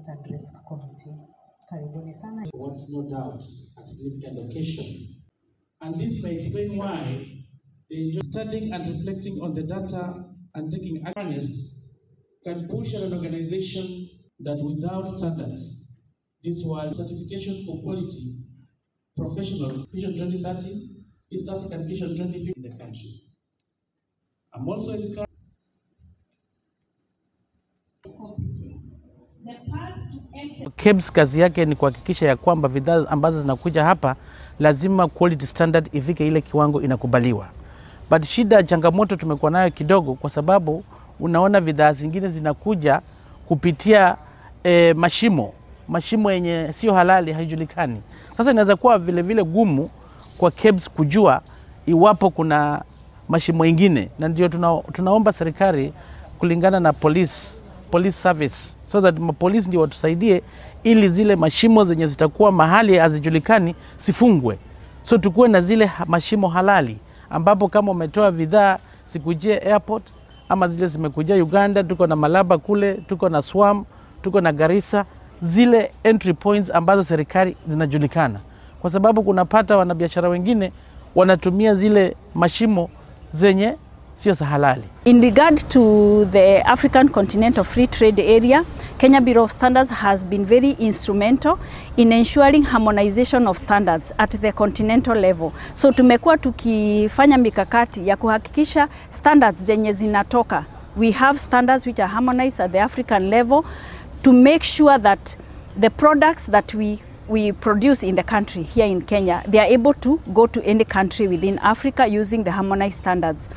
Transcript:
and Risk Committee. Karibuni sana. What's no doubt a significant occasion. And this may explain why they enjoy studying and reflecting on the data and taking awareness can push an organization that without standards, this world certification for quality professionals, Vision 2030, East African Vision 2050 in the country. I'm also encouraged. KEBS kazi yake ni kuhakikisha ya kwamba bidhaa ambazo zinakuja hapa lazima quality standard ifike ile kiwango inakubaliwa. But shida, changamoto tumekuwa nayo kidogo, kwa sababu unaona bidhaa zingine zinakuja kupitia mashimo yenye sio halali, haijulikani. Sasa inaweza kuwa vile vile gumu kwa KEBS kujua iwapo kuna mashimo ingine, na ndio tunaomba serikali kulingana na police service, so that mapolisi ndio watusaidie ili zile mashimo zenye zitakuwa mahali hazijulikani sifungwe. So tukuwe na zile mashimo halali, ambapo kama umetoa bidhaa sikujie airport ama zile zimekujia Uganda, tuko na Malaba kule, tuko na Swam, tuko na Garissa, zile entry points ambazo serikali zinajulikana. Kwa sababu kunapata wanabiashara wengine wanatumia zile mashimo zenye sio halali. In regard to the African Continental Free Trade Area, Kenya Bureau of Standards has been very instrumental in ensuring harmonization of standards at the continental level. So tumekuwa tukifanya mikakati ya kuhakikisha standards zenye zinatoka. We have standards which are harmonized at the African level to make sure that the products that we produce in the country here in Kenya, they are able to go to any country within Africa using the harmonized standards.